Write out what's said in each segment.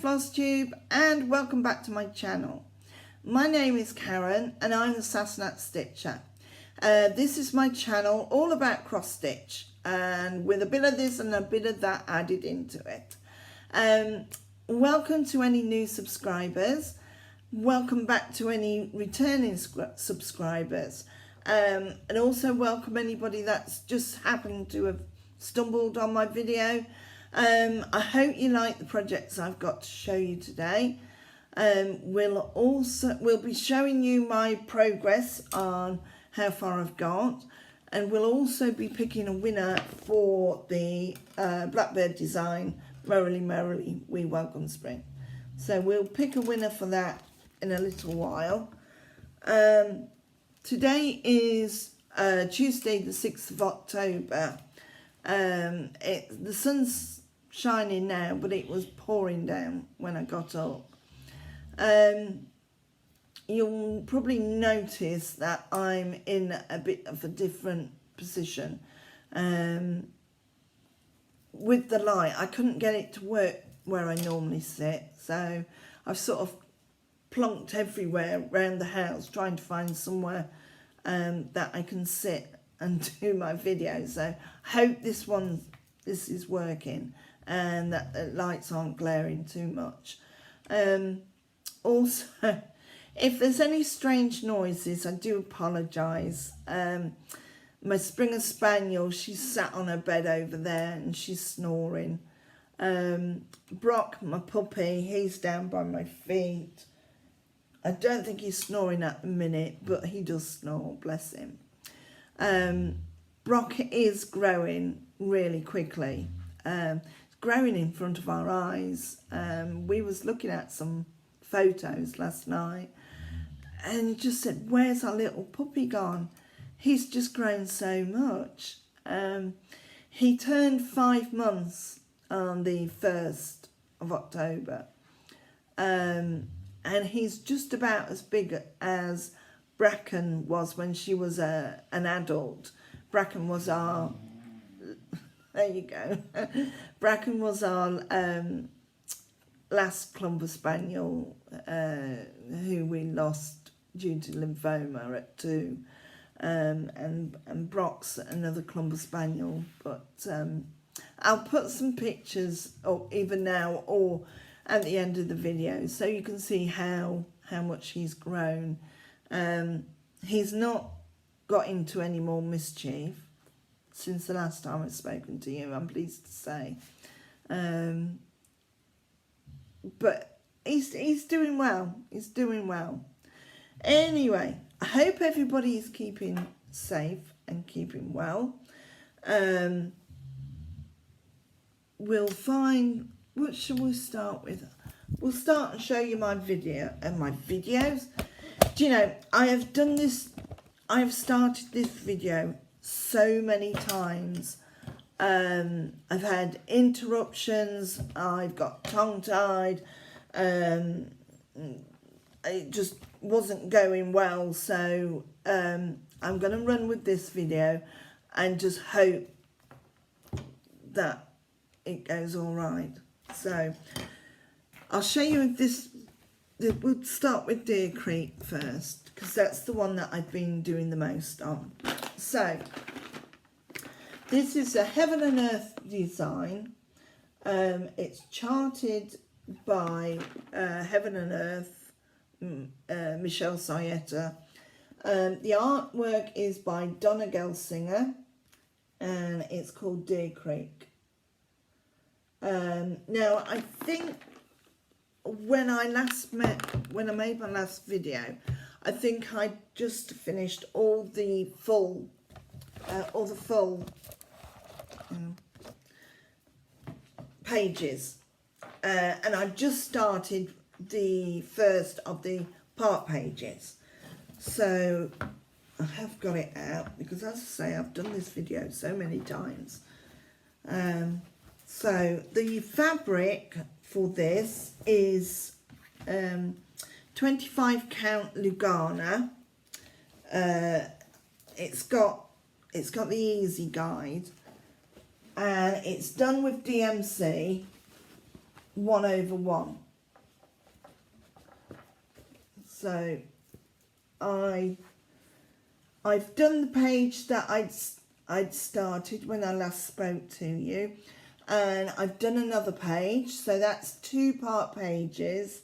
FlossTube and welcome back to my channel. My name is Karen and I'm the Sassenach Stitcher. This is my channel all about cross stitch and with a bit of this and a bit of that added into it. Welcome to any new subscribers. Welcome back to any returning subscribers. And also welcome anybody that's just happened to have stumbled on my video. I hope you like the projects I've got to show you today. We'll be showing you my progress on how far I've got, and we'll also be picking a winner for the Blackbird design, Merrily Merrily We Welcome Spring. So we'll pick a winner for that in a little while. Today is Tuesday the 6th of October. The sun's shining now, but it was pouring down when I got up. You'll probably notice that I'm in a bit of a different position. With the light, I couldn't get it to work where I normally sit, so I've sort of plonked everywhere around the house trying to find somewhere that I can sit and do my video. So I hope this is working and that the lights aren't glaring too much. Also, if there's any strange noises, I do apologise. My Springer Spaniel, she's sat on her bed over there and she's snoring. Brock, my puppy, he's down by my feet. I don't think he's snoring at the minute, but he does snore, bless him. Brock is growing really quickly. It's growing in front of our eyes. We was looking at some photos last night and just said, where's our little puppy gone? He's just grown so much. He turned 5 months on the 1st of October. And he's just about as big as Bracken was when she was an adult. Bracken was our, there you go, Bracken was our last Clumber Spaniel who we lost due to lymphoma at 2. And Brock's another Clumber Spaniel, but I'll put some pictures up either now or at the end of the video so you can see how much he's grown. He's not got into any more mischief since the last time I've spoken to you, I'm pleased to say. But he's doing well. He's doing well. Anyway, I hope everybody is keeping safe and keeping well. We'll find, what shall we start with? We'll start and show you my video and my videos. Do you know, I have done this, I have started this video so many times. I've had interruptions, I've got tongue-tied, it just wasn't going well, so I'm going to run with this video and just hope that it goes all right. So I'll show you this. We'll start with Deer Creek first because that's the one that I've been doing the most on. So this is a Heaven and Earth design. It's charted by Heaven and Earth, Michelle Sayeta. The artwork is by Donna Gelsinger and it's called Deer Creek. Now I think when I made my last video, I think I just finished all the full pages, and I've just started the first of the part pages. So I have got it out because, as I say, I've done this video so many times. So the fabric for this is 25 count Lugana. It's got the easy guide, and it's done with DMC 1/1. So I've done the page that I'd started when I last spoke to you, and I've done another page, so that's 2-part pages.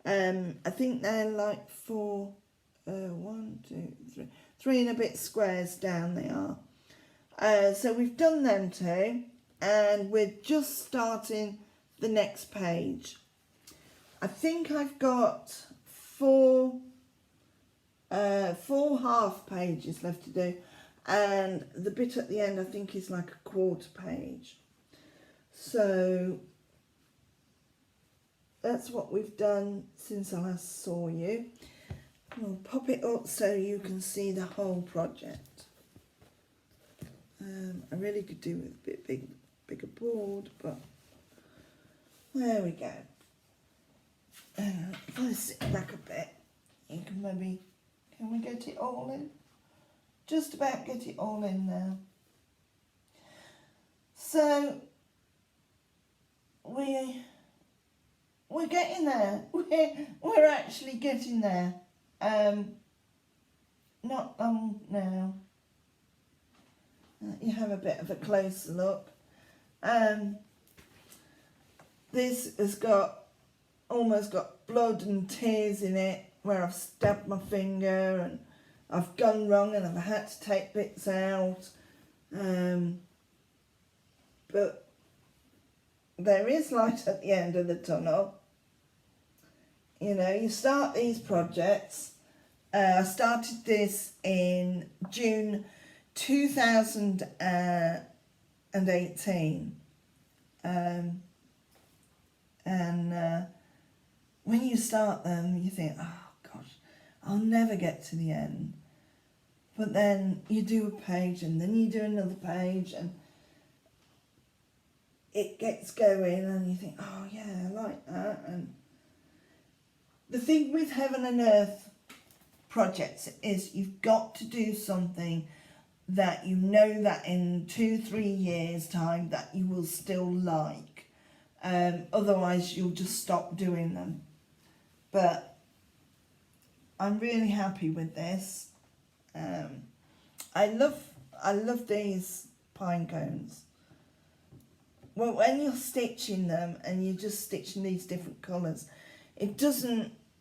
I think they're like 4, 1, 2, 3, 3 and a bit squares down they are. So we've done them 2, and we're just starting the next page. I think I've got 4 half pages left to do, and the bit at the end I think is like a 1/4 page. So that's what we've done since I last saw you. We'll pop it up so you can see the whole project. I really could do with a bit bigger board, but there we go. If I sit back a bit, you can maybe, can we get it all in? Just about get it all in now. So we're getting there. We're actually getting there. Not long now. You have a bit of a closer look. This has almost got blood and tears in it, where I've stabbed my finger and I've gone wrong and I've had to take bits out. But there is light at the end of the tunnel. You know, you start these projects. I started this in June 2018. When you start them, you think, oh gosh, I'll never get to the end. But then you do a page, and then you do another page, and it gets going, and you think, oh yeah, I like that. And the thing with Heaven and Earth projects is you've got to do something that you know that in 2-3 years time that you will still like. Otherwise you'll just stop doing them. But I'm really happy with this. I love these pine cones. Well, when you're stitching them and you're just stitching these different colours, it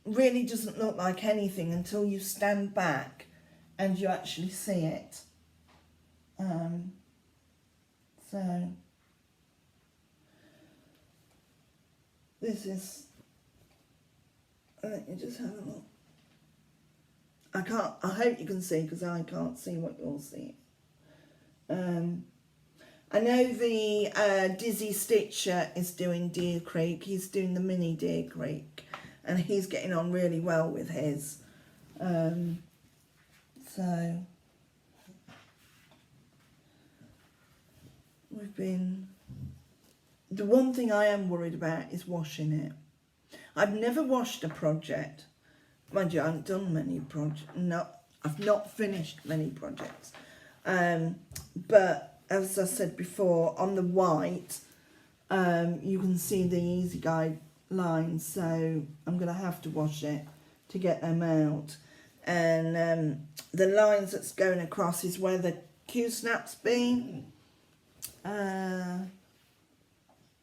really doesn't look like anything until you stand back and you actually see it. So this is, let me just have a look. I hope you can see, because I can't see what you're seeing. I know the Dizzy Stitcher is doing Deer Creek. He's doing the mini Deer Creek, and he's getting on really well with his. So the one thing I am worried about is washing it. I've never washed a project. Mind you, I haven't done many projects. No, I've not finished many projects. But as I said before, on the white, you can see the Easy Guide lines, so I'm going to have to wash it to get them out. And the lines that's going across is where the Q-snap's been.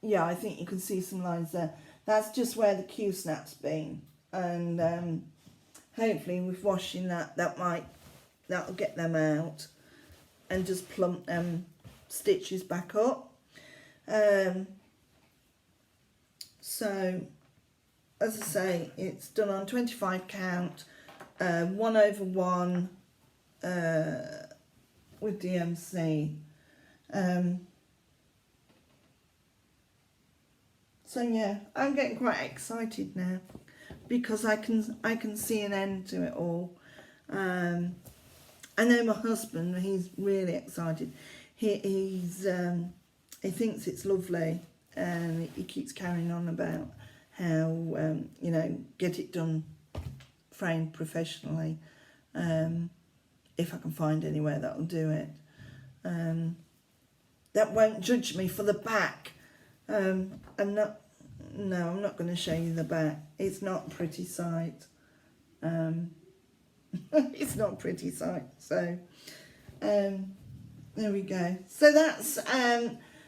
Yeah, I think you can see some lines there. That's just where the Q-snap's been. And hopefully with washing that'll get them out and just plump them stitches back up. So as I say, it's done on 25 count, 1/1 with DMC. So yeah, I'm getting quite excited now because I can see an end to it all. I know my husband, he's really excited. He thinks it's lovely, and he keeps carrying on about how you know, get it done, framed professionally. If I can find anywhere that'll do it. That won't judge me for the back. I'm not going to show you the back. It's not a pretty sight. It's not a pretty sight. So there we go. So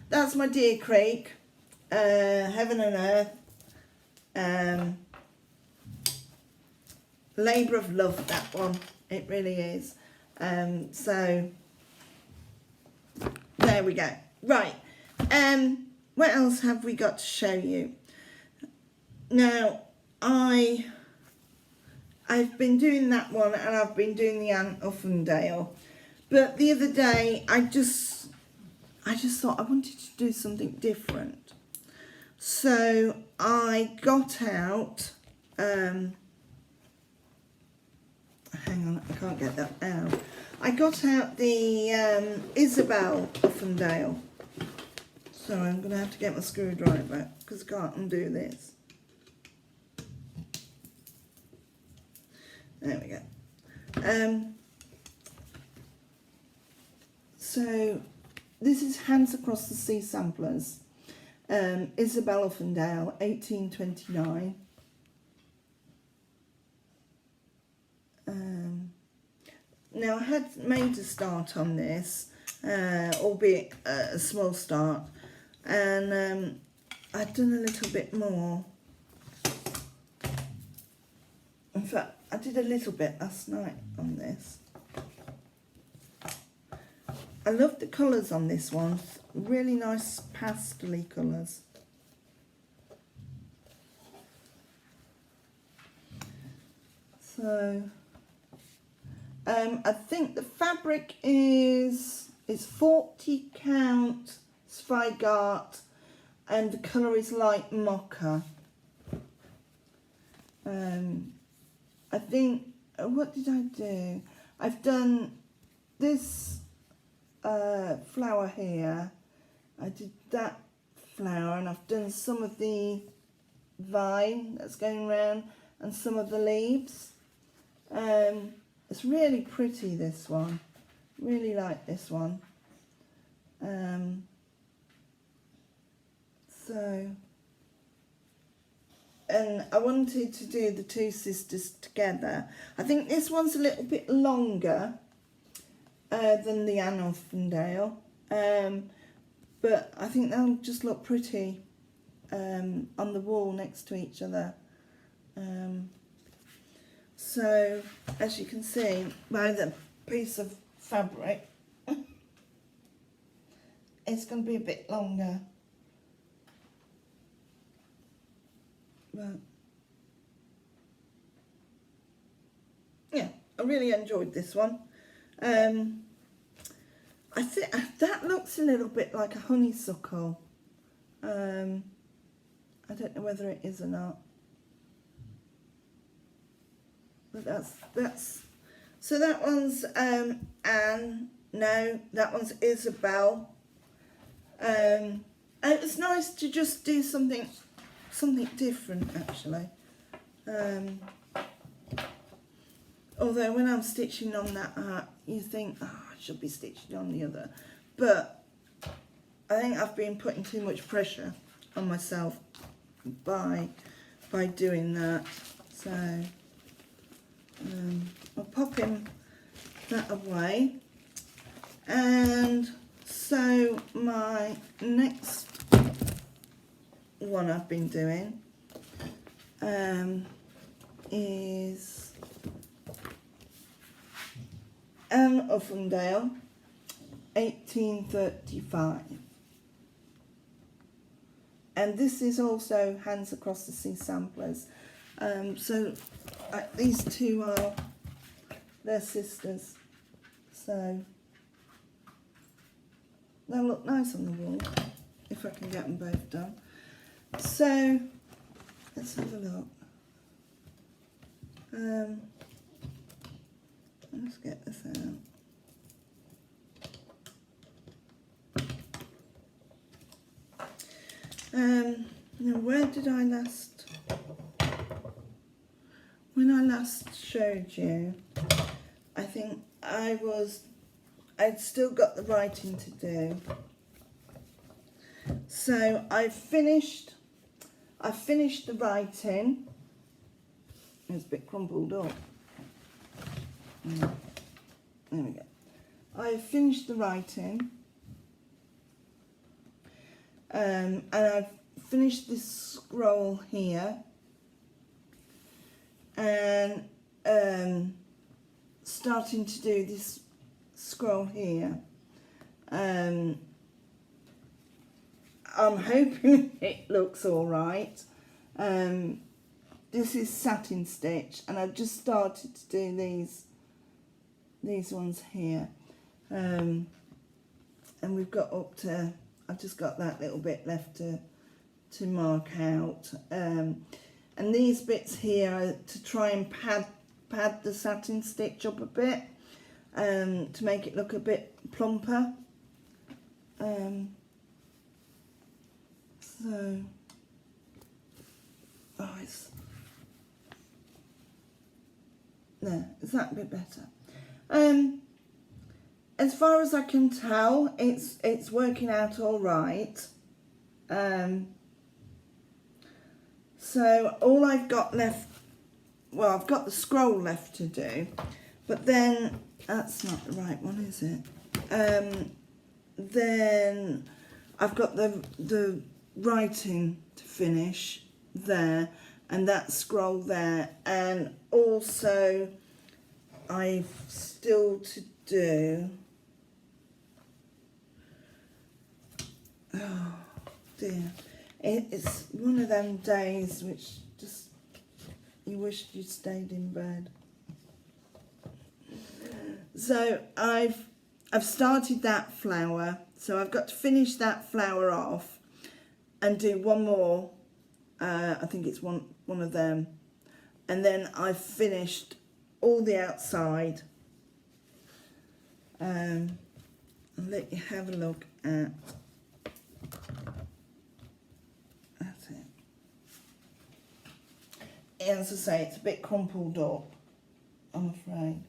that's my Deer Creek, Heaven and Earth. Labour of love, that one. It really is. So there we go. Right. What else have we got to show you? Now, I've been doing that one, and I've been doing the Uffindell. But the other day, I just thought I wanted to do something different. So I got out. Hang on, I can't get that out. I got out the Isabelle Uffindell. So I'm going to have to get my screwdriver because I can't undo this. There we go. So this is Hands Across the Sea Samplers. Isabelle Uffindell, 1829. Now I had made a start on this, albeit a small start, and I've done a little bit more. In fact, I did a little bit last night on this. I love the colours on this one, really nice pastel-y colours. So I think the fabric is 40 count Zweigart, and the colour is light mocha. I think, what did I do? I've done this flower here. I did that flower, and I've done some of the vine that's going around and some of the leaves. It's really pretty, this one. Really like this one. And I wanted to do the two sisters together. I think this one's a little bit longer than the Uffindell, but I think they'll just look pretty on the wall next to each other. So as you can see by the piece of fabric, it's going to be a bit longer. But yeah, I really enjoyed this one. I think that looks a little bit like a honeysuckle. I don't know whether it is or not. But that's so that one's Anne. No, that one's Isabelle. And it's nice to just do something different, actually. Although when I'm stitching on that art, you think, oh, I should be stitching on the other. But I think I've been putting too much pressure on myself by doing that. So I'll pop that away. And so my next one I've been doing is Uffindell, 1835. And this is also Hands Across the Sea Samplers. So these two are their sisters. So they'll look nice on the wall if I can get them both done. So let's have a look. Let's get this out. Now where did I last, when I last showed you, I think I'd still got the writing to do. So I finished the writing, It's a bit crumpled up. There we go. I've finished the writing. And I've finished this scroll here. And starting to do this scroll here. I'm hoping it looks all right. This is satin stitch, and I've just started to do these ones here. And we've got up to, I've just got that little bit left to mark out. And these bits here are to try and pad the satin stitch up a bit, to make it look a bit plumper. So, oh, it's, there, is that a bit better? As far as I can tell, it's working out all right. So all I've got left, well, I've got the scroll left to do, but then that's not the right one, is it? Then I've got the writing to finish there, and that scroll there, and also I've still to do, oh dear, it's one of them days which just you wish you stayed in bed. So I've started that flower, so I've got to finish that flower off and do one more. I think it's one of them, and then I've finished all the outside. I'll let you have a look at. That's it. As I say, it's a bit crumpled up, I'm afraid,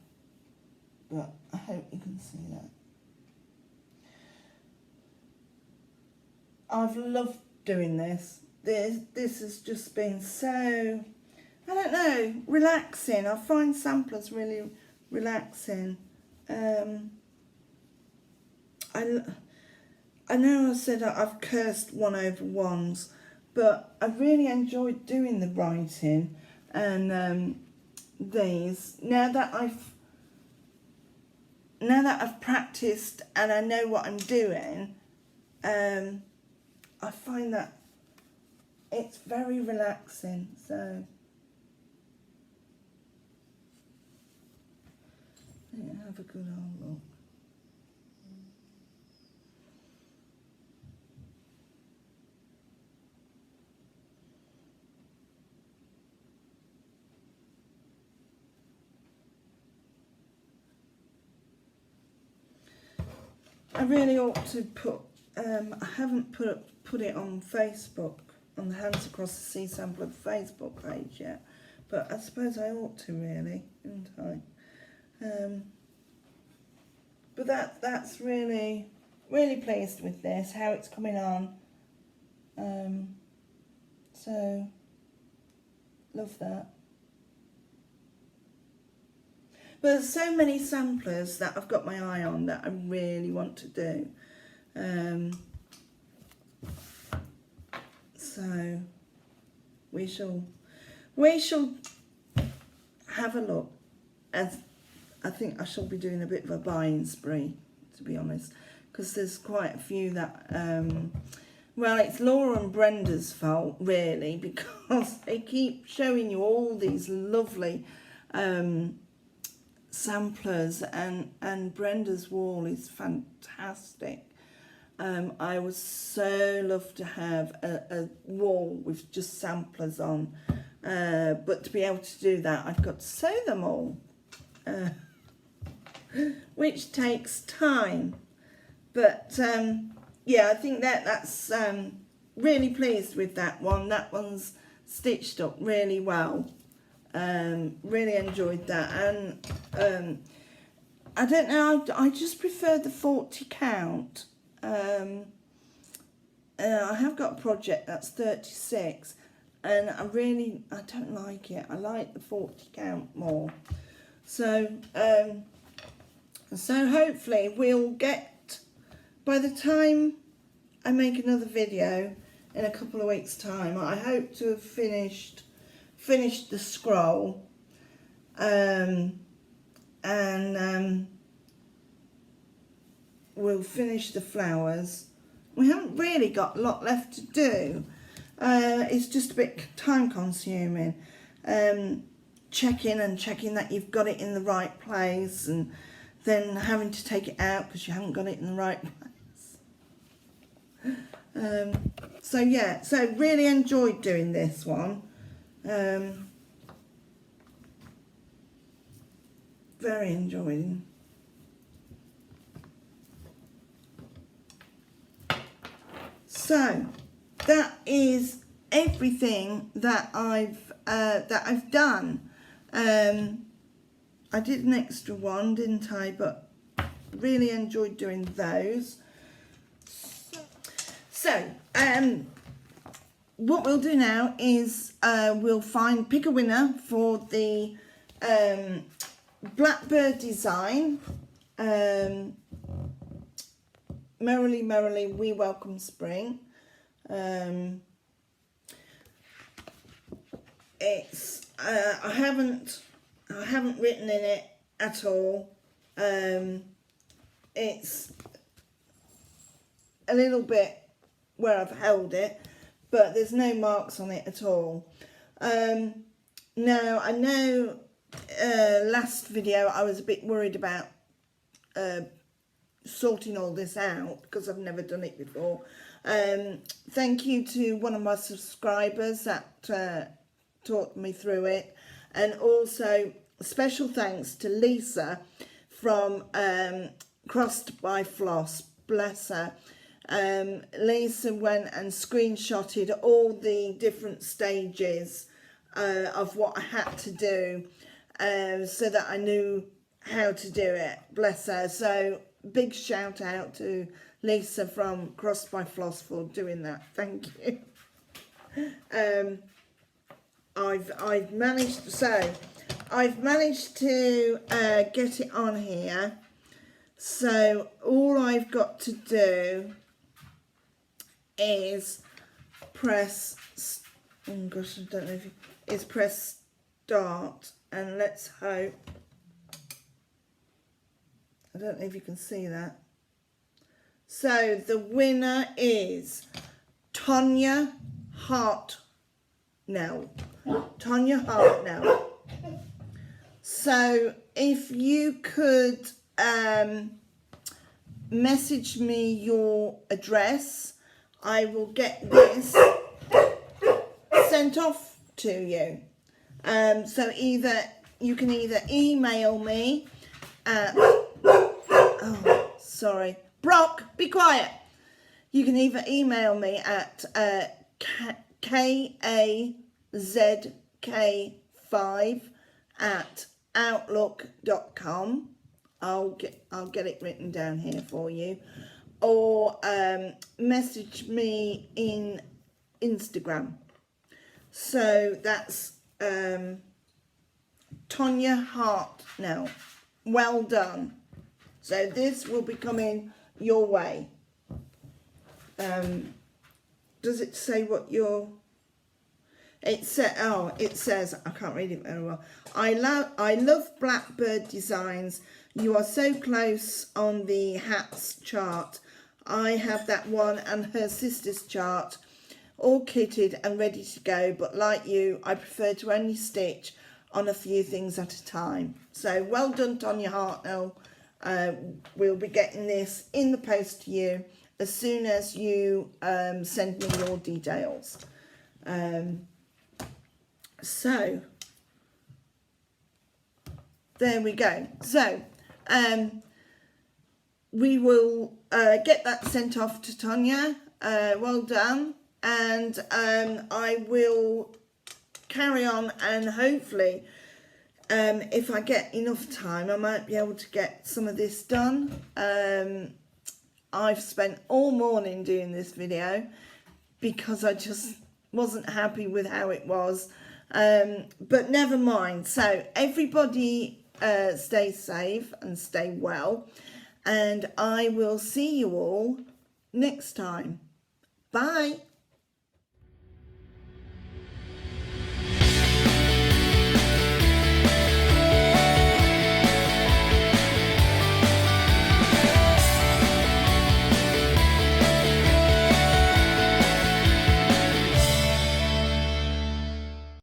but I hope you can see that. I've loved doing this. This has just been so, I don't know, relaxing. I find samplers really relaxing. I know I said I've cursed 1/1s, but I really enjoyed doing the writing and these. Now that I've practiced and I know what I'm doing, I find that it's very relaxing. So yeah, have a good old look. I really ought to put, I haven't put it on Facebook, on the Hands Across the Sea Sampler Facebook page yet, but I suppose I ought to really, shouldn't I? But that's really pleased with this, how it's coming on. So, love that. But there's so many samplers that I've got my eye on that I really want to do. So we shall have a look. As I think I shall be doing a bit of a buying spree, to be honest, because there's quite a few that well, it's Laura and Brenda's fault really, because they keep showing you all these lovely samplers, and Brenda's wall is fantastic. I would so love to have a wall with just samplers on, but to be able to do that I've got to sew them all, which takes time. But yeah, I think that's really pleased with that one. That one's stitched up really well. Really enjoyed that, and I don't know, I just prefer the 40 count. I have got a project that's 36, and I don't like it. I like the 40 count more. So so hopefully we'll get, by the time I make another video in a couple of weeks time, I hope to have finished the scroll, and we'll finish the flowers. We haven't really got a lot left to do. It's just a bit time consuming, checking that you've got it in the right place, and then having to take it out because you haven't got it in the right place. So yeah, so really enjoyed doing this one. Very enjoying. So that is everything that I've done. I did an extra one, didn't I? But really enjoyed doing those. So what we'll do now is we'll pick a winner for the Blackbird design. Merrily, merrily, we welcome spring. It's I haven't written in it at all. It's a little bit where I've held it, but there's no marks on it at all. Now I know last video I was a bit worried about sorting all this out because I've never done it before. Thank you to one of my subscribers that taught me through it, and also special thanks to Lisa from Crossed by Floss, bless her. Lisa went and screenshotted all the different stages of what I had to do, so that I knew how to do it, bless her. So big shout out to Lisa from Crossed by Floss for doing that. Thank you. I've managed to get it on here. So all I've got to do is press, oh gosh, I don't know if it's press start, and let's hope, I don't know if you can see that. So the winner is Tonya Hartnell. Tonya Hartnell. So if you could message me your address, I will get this sent off to you. So you can either email me at, oh sorry, Brock, be quiet. You can either email me at kazk5@outlook.com. I'll get it written down here for you, or message me in Instagram. So that's Tonya Hart now. Well done. So this will be coming your way. Does it say what your... It says, I can't read it very well. I love Blackbird designs. You are so close on the hats chart. I have that one and her sister's chart all kitted and ready to go, but like you, I prefer to only stitch on a few things at a time. So well done, Tonya Hartnell. We'll be getting this in the post to you as soon as you send me your details. So there we go. So we will get that sent off to Tonya. Well done. And I will carry on, and hopefully if I get enough time I might be able to get some of this done. I've spent all morning doing this video because I just wasn't happy with how it was, but never mind. So everybody stay safe and stay well, and I will see you all next time. Bye.